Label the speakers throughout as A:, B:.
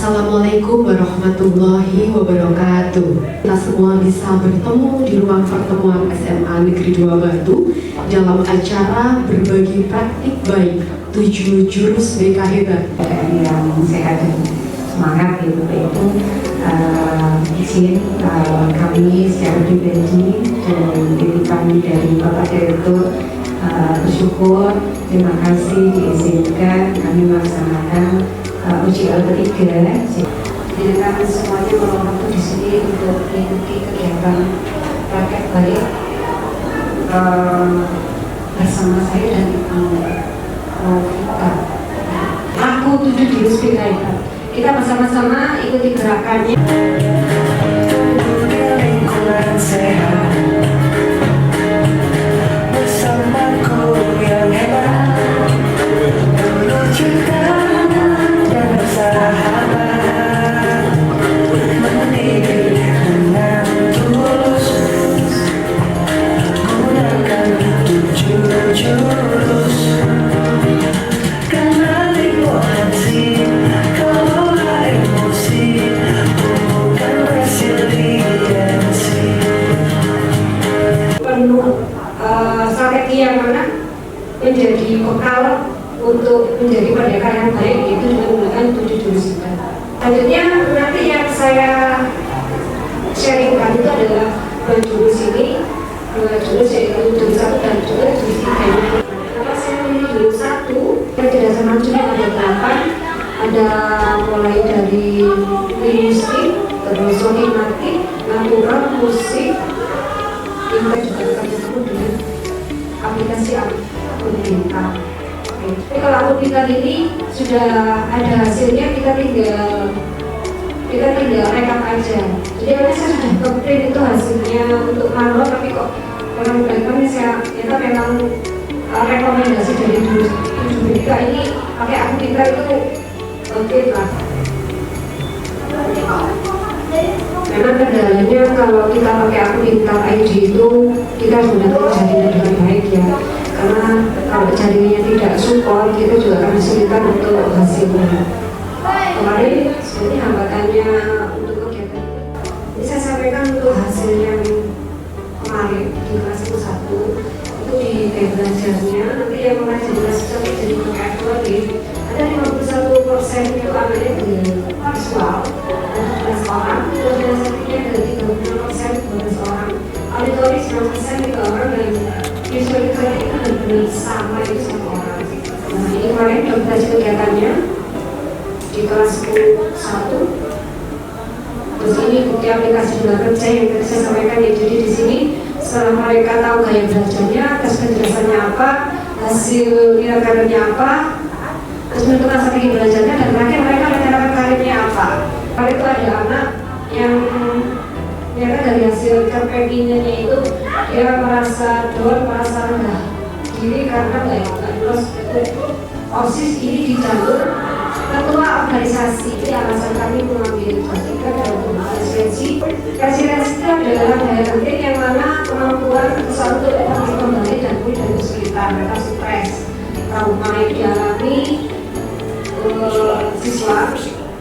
A: Assalamualaikum warahmatullahi wabarakatuh. Kita semua bisa bertemu di ruang pertemuan SMA Negeri 2 Batu dalam acara berbagi praktik baik 7 jurus BK hebat.
B: Yang sehat dan semangat gitu, itu izin kami secara pribadi dan diri kami dari Bapak Direktur bersyukur, terima kasih diizinkan kami melaksanakan UJL ketiga. Jadi kami semuanya meluangkan waktu di sini untuk mengikuti kegiatan praktek baik bersama saya dan kita. Aku 7 jurus BK. Kita bersama-sama ikuti gerakannya. Lingkungan sehat bersamaku yang hebat, penuh cinta dan bersahabat, mendidik dengan tulus, gunakan 7 jurus. Karena diplomasi, kelola emosi, bukan resiliensi. Penuh strategi yang mana menjadi bekal untuk menjadi pendekar yang baik, yaitu dengan menggunakan 7 jurus itu. Selanjutnya nanti yang saya sharingkan itu adalah 2 jurus ini, 2 jurus yaitu jurus 1 dan jurus 3. Kalau saya memilih jurus 1, kecerdasan manusia ada 8, ada mulai dari linguistik, terus sonimatik, natural, musik, kita juga akan disebut dengan aplikasi akun. Tapi kalau akun pintar ini sudah ada hasilnya, kita tinggal rekap aja. Jadi awalnya saya sudah ke-print itu hasilnya untuk manual, tapi kok orang belakangan saya ternyata memang rekomendasi dari jurus BK ini pakai akun pintar itu oke lah. Memang kendalanya kalau kita pakai akun pintar ID itu kita harus mendapat jaringan dengan baik ya. Karena kalau jaringannya tidak support, kita juga akan kesulitan untuk hasilnya. Kemarin sebenarnya hambatannya untuk kegiatan ini saya sampaikan untuk hasil yang kemarin di kelas 1 itu di belajarnya. Nanti yang mengajar kelas 1 jadi PKF ada 51% itu ambilnya di visual, 12 orang, terus belajarnya dari 36% 12 orang, auditori 9% itu orang, dan visual itu benar-benar sama itu sama orang. Nah ini kemarin udah belajar kegiatannya di kelas 1. Terus ini bukti aplikasi jurnal kerja yang tadi saya sampaikan ya. Jadi di sini setelah mereka tahu gaya belajarnya, tes penjelasannya apa, hasil nilai karirnya apa, terus menentukan strategi belajarnya, dan terakhir mereka menyatakan karirnya apa. Kalau itu ada anak yang ternyata dari hasil CPK-nya itu dia merasa down, merasa rendah diri karena nggak lulus OSIS ini di jalur ketua organisasi. Ini alasan kami mengambil ketika dalam presidensi. Presidensi itu adalah daya penting yang mana kemampuan seseorang untuk dapat kembali dan pulih dari kesulitan. Mereka stres, trauma yang dialami siswa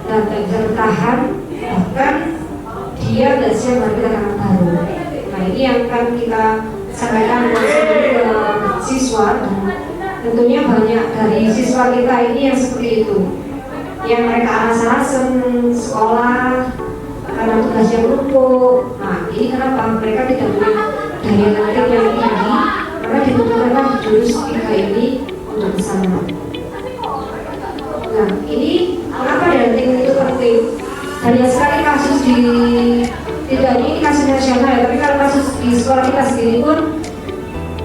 B: dan tak bisa bertahan, bahkan dia nggak siap bagi tantangan baru. Nah ini yang akan kita sampaikan ke siswa, dan tentunya banyak dari siswa kita ini yang seperti itu, yang mereka alasan sekolah karena tugasnya numpuk. Nah ini kenapa mereka tidak punya daya tarik yang tinggi, maka dibutuhkan jurus 3 ini untuk kesana. Nah ini kenapa daya tarik itu penting? Banyak sekali kasus tidak ini kasus nasional ya, tapi kalau kasus di sekolah kita sendiri pun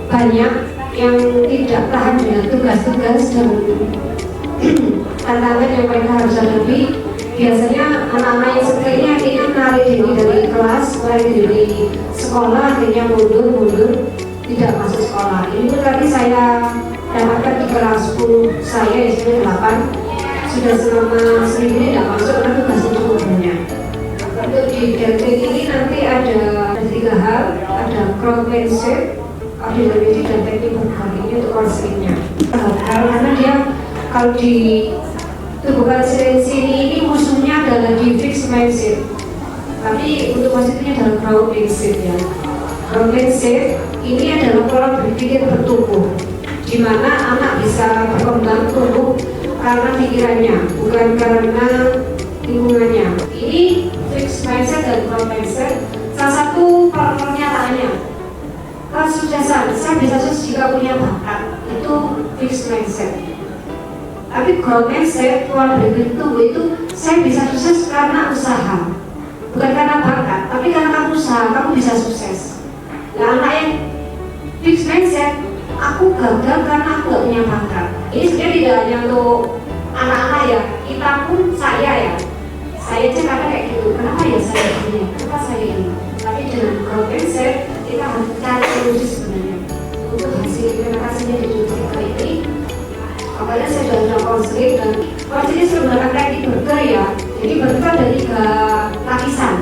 B: banyak yang tidak tahan dengan tugas-tugas dan tantangan yang mereka harus hadapi. Biasanya anak-anak yang seperti ini akhirnya menarik diri dari kelas, menarik diri dari sekolah, akhirnya mundur, tidak masuk sekolah. Ini pun tadi saya dapatkan di kelas 10 saya, isinya 8, sudah selama seminggu ini tidak masuk karena tugasnya cukup banyak. Untuk di Delphi ini nanti ada 3 hal, ada crowdmanship, audiometri, dan teknik berbagi. Ini untuk konselingnya. Karena dia kalau di tubuh resiliensi ini musuhnya ada lagi fixed mindset. Tapi untuk positifnya adalah growth mindset ya. Growth mindset ini adalah pola berpikir bertumbuh, di mana anak bisa berkembang tumbuh karena pikirannya, bukan karena lingkungannya. Ini fixed mindset dan growth mindset. Salah satu pernyataannya, kesuksesan saya bisa sukses jika punya bakat, itu fixed mindset. Tapi growth mindset, pola berpikir tumbuh itu saya bisa sukses karena usaha, bukan karena bakat, tapi karena kamu usaha, kamu bisa sukses. Nah, anak yang fixed mindset, aku gagal karena aku gak punya bakat. Ini sebenarnya tidak hanya untuk anak-anak ya, kita pun, saya ya, saya aja kadang kayak gitu, kenapa ya saya ini, kenapa saya ini. Tapi dengan growth mindset, kita harus cari solusi sebenarnya untuk hasil implementasinya di dunia ini. Makanya saya sudah melakukan konseling, dan konseling sudah menggunakan teknik burger ya. Jadi burger ada 3 lapisan,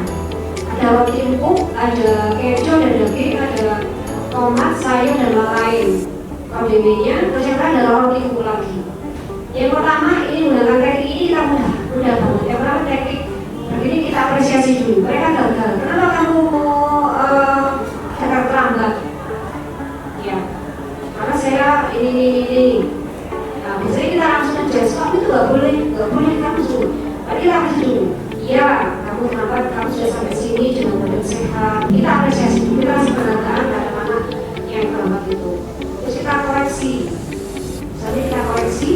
B: ada roti empuk, ada keju, ada daging, ada tomat, sayur, dan lain-lain. Kondimennya, terus yang kedua adalah roti empuk lagi. Yang pertama ini menggunakan teknik ini kita mudah banget. Yang pertama teknik begini kita apresiasi dulu. Mereka gagal. Kenapa kamu mau gagal terlambat? Ya, karena saya ini. Nah, biasanya kita langsung aja, sebab itu nggak boleh kamu suruh. Tapi kita kasih dulu. Iya, kamu kenapa kamu sudah sampai sini dengan badan sehat. Kita apresiasi dulu, kita kasih penghargaan pada anak yang terlambat itu. Terus kita koreksi. Misalnya kita koreksi,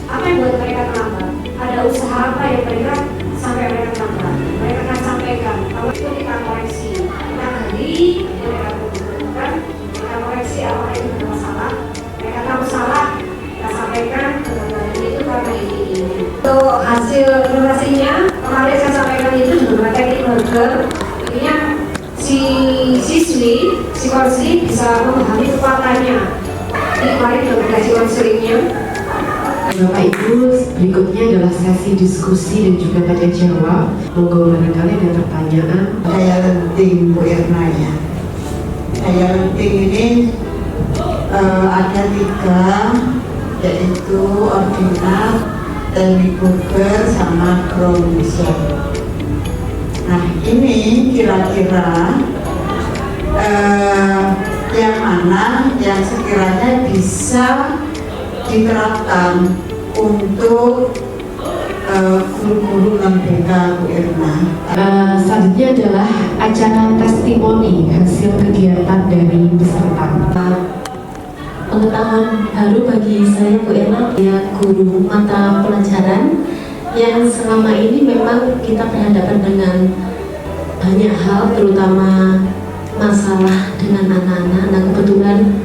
B: apa yang buat mereka terlambat? Ada usaha apa yang mereka sampai mereka terlambat? Mereka akan sampaikan. Kalau itu kita koreksi, kita gali, mereka lakukan, kita koreksi apa yang bermasalah. Mereka tahu salah, kita sampaikan itu karena ini. Untuk hasil implementasinya kemarin saya sampaikan itu juga teknik burger. Intinya si siswi, si konseling bisa memahami kekuatannya. Ini kemarin sudah dikasih konselingnya.
A: Bapak Ibu, berikutnya adalah sesi diskusi dan juga tanya jawab. Monggo barangkali ada pertanyaan.
C: Daya lenting Bu Irna ya. Daya lenting ini ada 3, yaitu ordinat, teknik burger, sama ground mindset. Nah ini kira-kira yang mana yang sekiranya bisa diterapkan untuk guru-guru MBK Bu Irna.
A: Selanjutnya adalah acara testimoni hasil kegiatan dari peserta.
D: Pengetahuan baru bagi saya Bu Irna, ya guru mata pelajaran yang selama ini memang kita berhadapan dengan banyak hal, terutama masalah dengan anak-anak. Nah kebetulan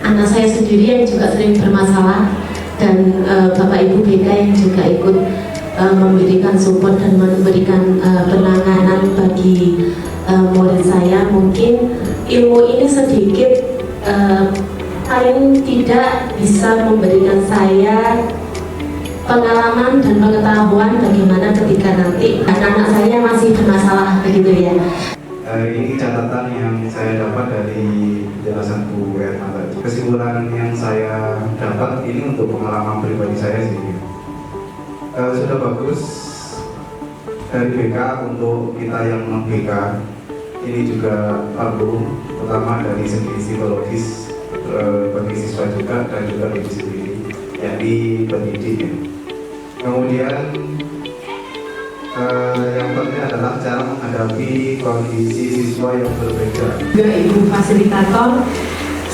D: anak saya sendiri yang juga sering bermasalah, dan Bapak Ibu BK yang juga ikut memberikan support dan memberikan penanganan bagi murid saya. Mungkin ilmu ini sedikit paling tidak bisa memberikan saya pengalaman dan pengetahuan bagaimana ketika nanti anak-anak saya masih bermasalah begitu ya.
E: Ini catatan yang saya dapat dari penjelasan Bu Erna tadi. Kesimpulan yang saya dapat ini untuk pengalaman pribadi saya sih. Sudah bagus dari BK untuk kita yang non BK. Ini juga perlu, terutama dari segi psikologis bagi siswa juga dan juga bagi sendiri, yakni pendidik. Kemudian yang penting adalah cara menghadapi kondisi siswa yang berbeda.
A: Juga Ibu fasilitator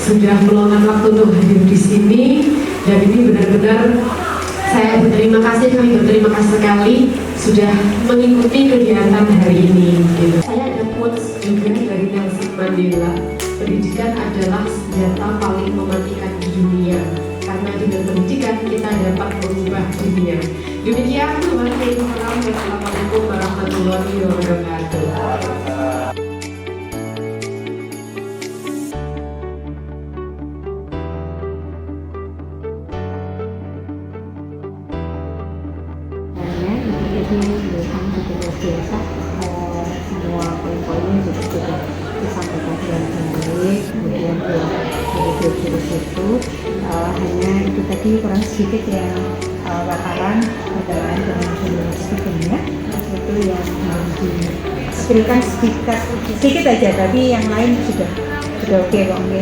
A: sudah meluangkan waktu untuk hadir di sini, dan ini benar-benar saya berterima kasih, kami berterima kasih sekali sudah mengikuti kegiatan hari ini. Saya ada quotes juga dari Nelson Mandela, pendidikan adalah senjata paling mematikan di dunia, karena dengan pendidikan kita dapat mengubah dunia. Demikian, Assalamualaikum warahmatullahi wabarakatuh.
F: Biasa semua poin-poinnya juga sudah disampaikan dengan baik. Kemudian guru-guru itu hanya itu tadi kurang sedikit yang paparan berkenaan dengan jurnalistik ya. dulu yang di skillkan sedikit aja, tapi yang lain sudah oke kok. Oke.